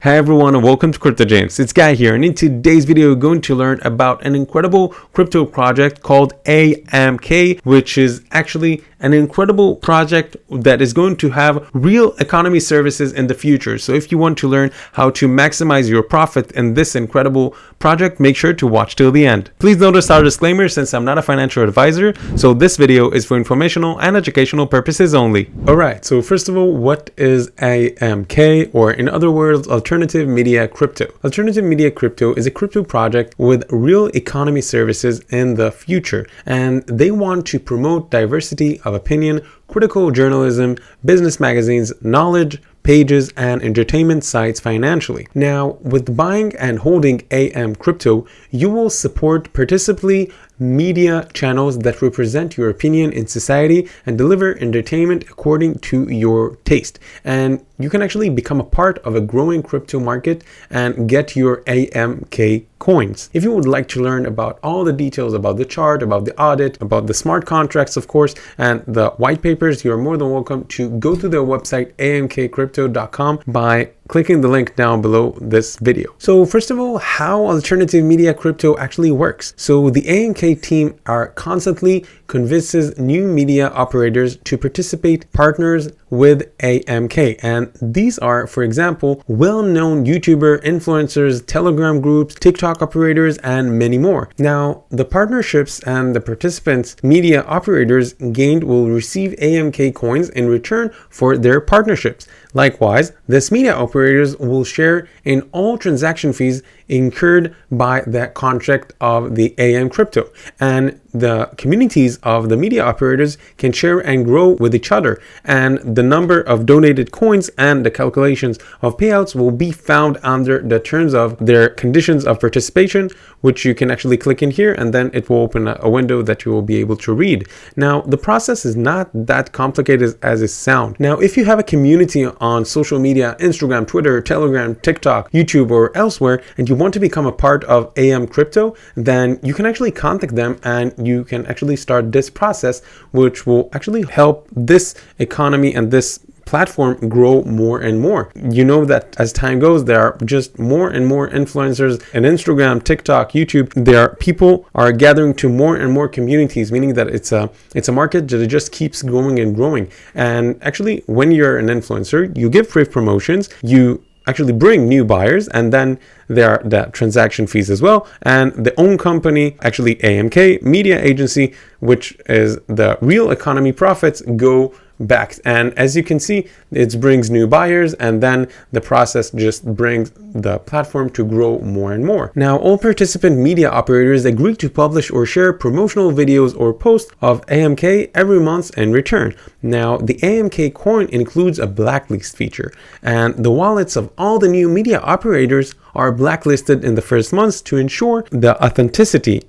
Hi everyone and welcome to Crypto James. It's Guy here, and in today's video we're going to learn about an incredible crypto project called AMK, which is actually an incredible project that is going to have real economy services in the future. So if you want to learn how to maximize your profit in this incredible project, make sure to watch till the end. Please notice our disclaimer since I'm not a financial advisor, so this video is for informational and educational purposes only. Alright, so first of all, what is AMK, or in other words, Alternative Media Krypto? Alternative Media Krypto is a crypto project with real economy services in the future, and they want to promote diversity of opinion, critical journalism, business magazines, knowledge pages, and entertainment sites financially. Now, with buying and holding AM-Krypto, you will support participatory media channels that represent your opinion in society and deliver entertainment according to your taste. And you can actually become a part of a growing crypto market and get your AMK coins. If you would like to learn about all the details about the chart, about the audit, about the smart contracts, of course, and the white papers, you're more than welcome to go to their website, AMKrypto.com, by clicking the link down below this video. So first of all, how Alternative Media Krypto actually works. So the AMK team are constantly convinces new media operators to participate partners with AMK. And these are, for example, well-known YouTuber, influencers, Telegram groups, TikTok operators, and many more. Now, the partnerships and the participants media operators gained will receive AMK coins in return for their partnerships. Likewise, this media operators will share in all transaction fees incurred by the contract of the AM-Krypto, and the communities of the media operators can share and grow with each other, and the number of donated coins and the calculations of payouts will be found under the terms of their conditions of participation, which you can actually click in here, and then it will open a window that you will be able to read. Now, the process is not that complicated as it sounds. Now, if you have a community on social media, Instagram, Twitter, Telegram, TikTok, YouTube, or elsewhere, and you want to become a part of AM-Krypto, then you can actually contact them and you can actually start this process, which will actually help this economy and this platform grow more and more. You know that as time goes, there are just more and more influencers in Instagram, TikTok, YouTube. People are gathering to more and more communities, meaning that it's a market that just keeps growing and growing. And actually, when you're an influencer, you give free promotions, you actually bring new buyers, and then there are the transaction fees as well, and the own company, actually AMK Media Agency, which is the real economy profits, go back. And as you can see, it brings new buyers, and then the process just brings the platform to grow more and more. Now, all participant media operators agree to publish or share promotional videos or posts of AMK every month in return. Now, the AMK coin includes a blacklist feature, and the wallets of all the new media operators are blacklisted in the first months to ensure the authenticity,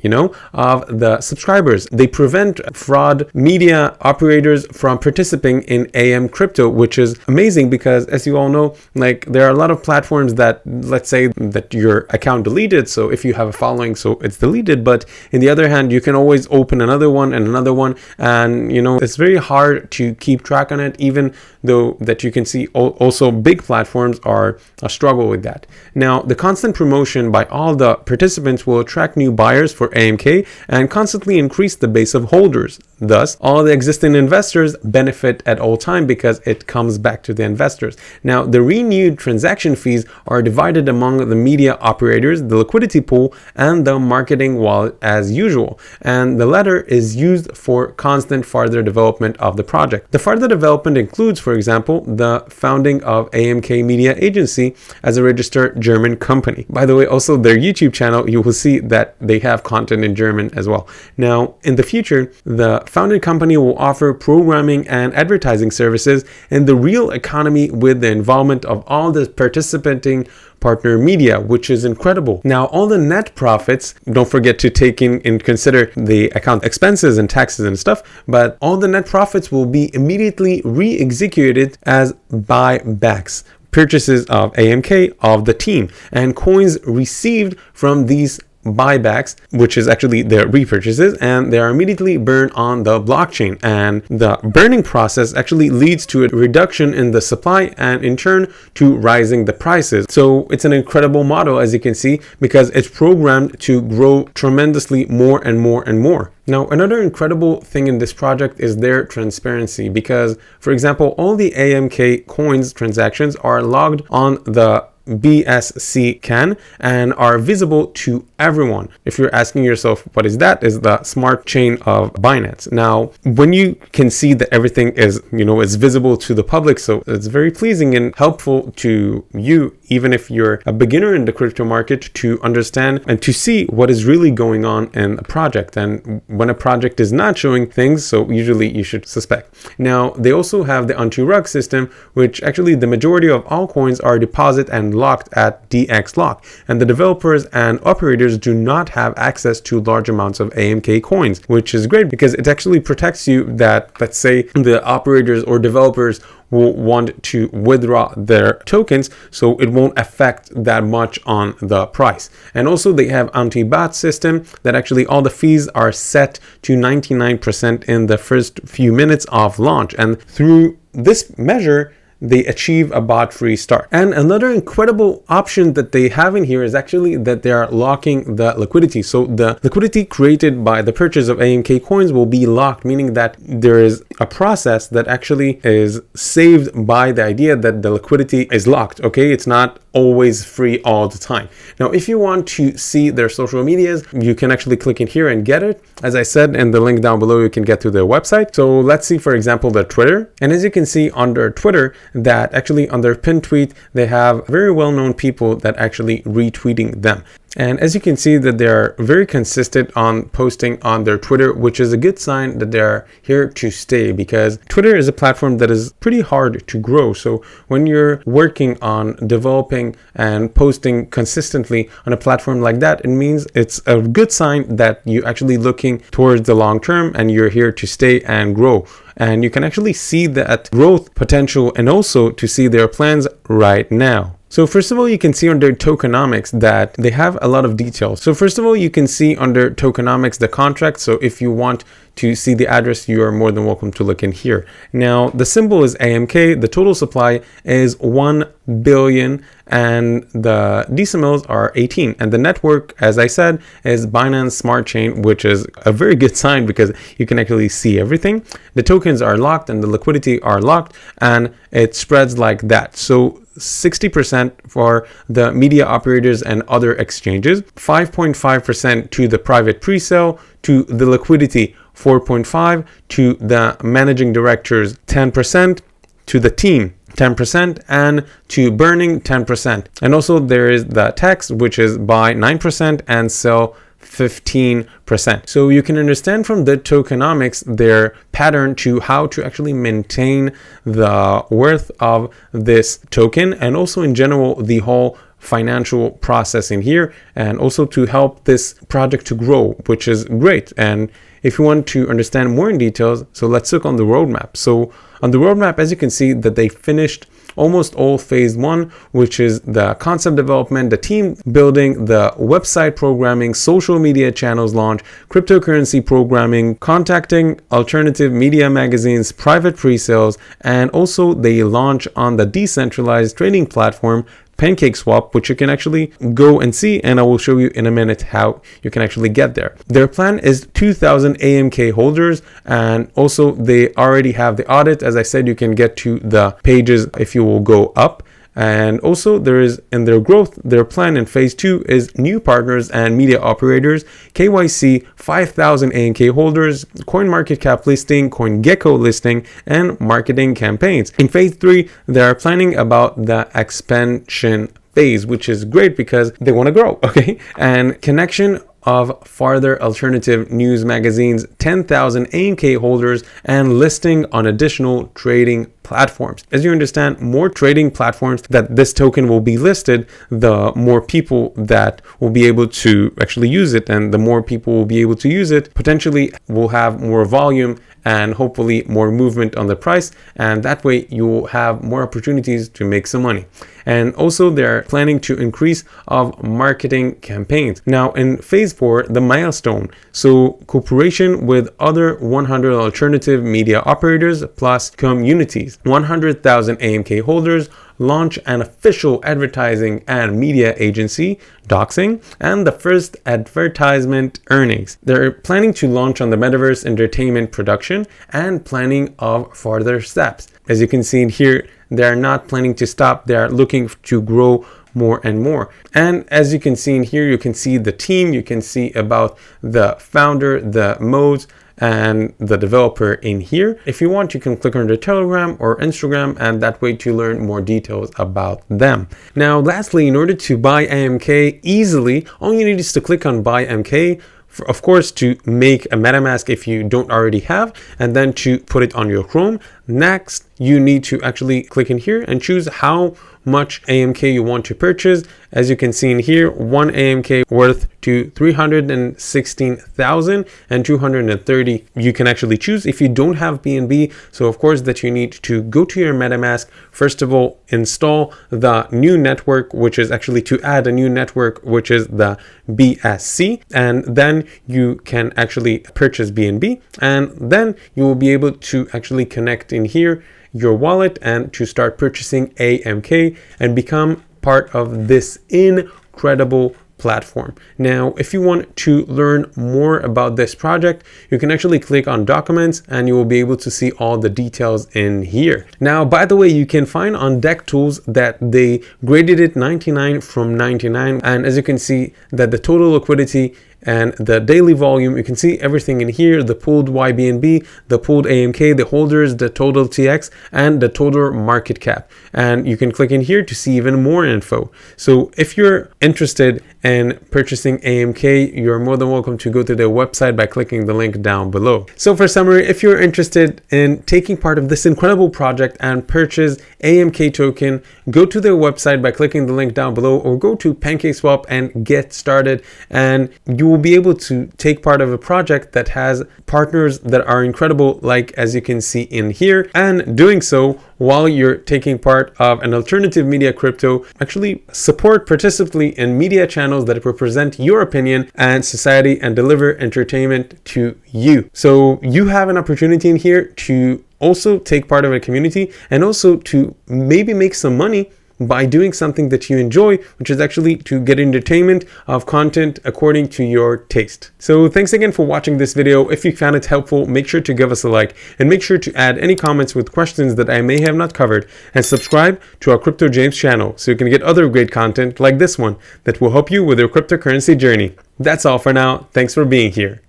of the subscribers. They prevent fraud media operators from participating in AM-Krypto, which is amazing because, as you all know, there are a lot of platforms that, let's say that your account deleted, so if you have a following, so it's deleted, but in the other hand, you can always open another one and another one, and it's very hard to keep track on it, even though that you can see also big platforms are a struggle with that. Now, the constant promotion by all the participants will attract new buyers for AMK and constantly increase the base of holders. Thus, all the existing investors benefit at all time because it comes back to the investors. Now, the renewed transaction fees are divided among the media operators, the liquidity pool, and the marketing wallet as usual. And the latter is used for constant further development of the project. The further development includes, for example, the founding of AMK Media Agency as a registered German company. By the way, also their YouTube channel, you will see that they have content in German as well. Now, in the future, the founded company will offer programming and advertising services in the real economy with the involvement of all the participating partner media, which is incredible. Now, all the net profits, don't forget to take in consider the account expenses and taxes and stuff, but all the net profits will be immediately re-executed as buybacks, purchases of AMK of the team, and coins received from these buybacks, which is actually their repurchases, and they are immediately burned on the blockchain. And the burning process actually leads to a reduction in the supply and in turn to rising the prices. So it's an incredible model, as you can see, because it's programmed to grow tremendously more and more and more. Now, another incredible thing in this project is their transparency, because, for example, all the AMK Coins transactions are logged on the BSC CAN and are visible to everyone. If you're asking yourself what is that, is the smart chain of Binance. Now, when you can see that everything is, is visible to the public, so it's very pleasing and helpful to you, even if you're a beginner in the crypto market, to understand and to see what is really going on in a project. And when a project is not showing things, so usually you should suspect. Now, they also have the anti-rug system, which actually the majority of all coins are deposited and locked at DX lock, and the developers and operators do not have access to large amounts of AMK coins, which is great because it actually protects you that, let's say, the operators or developers will want to withdraw their tokens, so it won't affect that much on the price. And also they have anti-bot system that actually all the fees are set to 99% in the first few minutes of launch, and through this measure they achieve a bot-free start. And another incredible option that they have in here is actually that they are locking the liquidity. So the liquidity created by the purchase of AMK coins will be locked, meaning that there is a process that actually is saved by the idea that the liquidity is locked. Okay, it's not always free all the time. Now, if you want to see their social medias, you can actually click in here and get it. As I said in the link down below, you can get to their website. So let's see, for example, their Twitter. And as you can see under Twitter, that actually on their pinned tweet, they have very well-known people that actually retweeting them. And as you can see that they're very consistent on posting on their Twitter, which is a good sign that they're here to stay, because Twitter is a platform that is pretty hard to grow. So when you're working on developing and posting consistently on a platform like that, it means it's a good sign that you're actually looking towards the long term and you're here to stay and grow. And you can actually see that growth potential and also to see their plans right now. So first of all, you can see under tokenomics that they have a lot of details. So first of all, you can see under tokenomics the contract. So if you want to see the address, you are more than welcome to look in here. Now, the symbol is AMK. The total supply is 1 billion and the decimals are 18. And the network, as I said, is Binance Smart Chain, which is a very good sign because you can actually see everything. The tokens are locked and the liquidity are locked, and it spreads like that. So 60% for the media operators and other exchanges, 5.5% to the private pre-sale, to the liquidity 4.5%, to the managing directors 10%, to the team 10%, and to burning 10%. And also there is the tax, which is buy 9% and sell 15%. So you can understand from the tokenomics their pattern to how to actually maintain the worth of this token, and also in general the whole financial process in here, and also to help this project to grow, which is great. And if you want to understand more in details, so let's look on the roadmap. So on the roadmap, as you can see that they finished almost all phase 1, which is the concept development, the team building, the website programming, social media channels launch, cryptocurrency programming, contacting alternative media magazines, private pre-sales, and also they launch on the decentralized trading platform PancakeSwap, which you can actually go and see, and I will show you in a minute how you can actually get there. Their plan is 2,000 AMK holders, and also they already have the audit. As I said, you can get to the pages if you will go up. And also there is in their growth, their plan in phase 2 is new partners and media operators, KYC, 5,000 AMK holders, coin market cap listing, CoinGecko listing, and marketing campaigns. In phase 3, they are planning about the expansion phase, which is great because they want to grow, okay? And connection of farther alternative news magazines, 10,000 AMK holders, and listing on additional trading platforms. As you understand, more trading platforms that this token will be listed, the more people that will be able to actually use it, and the more people will be able to use it, potentially will have more volume and hopefully more movement on the price, and that way you will have more opportunities to make some money. And also they're planning to increase of marketing campaigns. Now in phase 4, the milestone, so cooperation with other 100 alternative media operators plus communities, 100,000 AMK holders, launch an official advertising and media agency, doxing, and the first advertisement earnings. They're planning to launch on the metaverse entertainment production and planning of further steps. As you can see in here, they're not planning to stop. They're looking to grow more and more. And as you can see in here, you can see the team, you can see about the founder, the modes, and the developer in here. If you want, you can click on their Telegram or Instagram, and that way to learn more details about them. Now, lastly, in order to buy AMK easily, all you need is to click on Buy AMK, of course, to make a MetaMask if you don't already have, and then to put it on your Chrome. Next, you need to actually click in here and choose how much AMK you want to purchase. As you can see in here, 1 AMK worth to 316,230 you can actually choose if you don't have BNB. So of course that you need to go to your MetaMask. First of all, install the new network, which is actually to add a new network, which is the BSC, and then you can actually purchase BNB, and then you will be able to actually connect in here your wallet and to start purchasing AMK and become part of this incredible platform. Now, if you want to learn more about this project, you can actually click on documents and you will be able to see all the details in here. Now, by the way, you can find on Deck Tools that they graded it 99 from 99. And as you can see that the total liquidity and the daily volume, you can see everything in here, the pooled YBNB, the pooled AMK, the holders, the total TX, and the total market cap. And you can click in here to see even more info. So if you're interested in purchasing AMK, you're more than welcome to go to their website by clicking the link down below. So for summary, if you're interested in taking part of this incredible project and purchase AMK token, go to their website by clicking the link down below, or go to PancakeSwap and get started, and you will be able to take part of a project that has partners that are incredible, like as you can see in here, and doing so while you're taking part of an alternative media crypto. Actually support participatory in media channels that represent your opinion and society and deliver entertainment to you. So you have an opportunity in here to also take part of a community and also to maybe make some money by doing something that you enjoy, which is actually to get entertainment of content according to your taste. So thanks again for watching this video. If you found it helpful, make sure to give us a like and make sure to add any comments with questions that I may have not covered, and subscribe to our Crypto James channel so you can get other great content like this one that will help you with your cryptocurrency journey. That's all for now. Thanks for being here.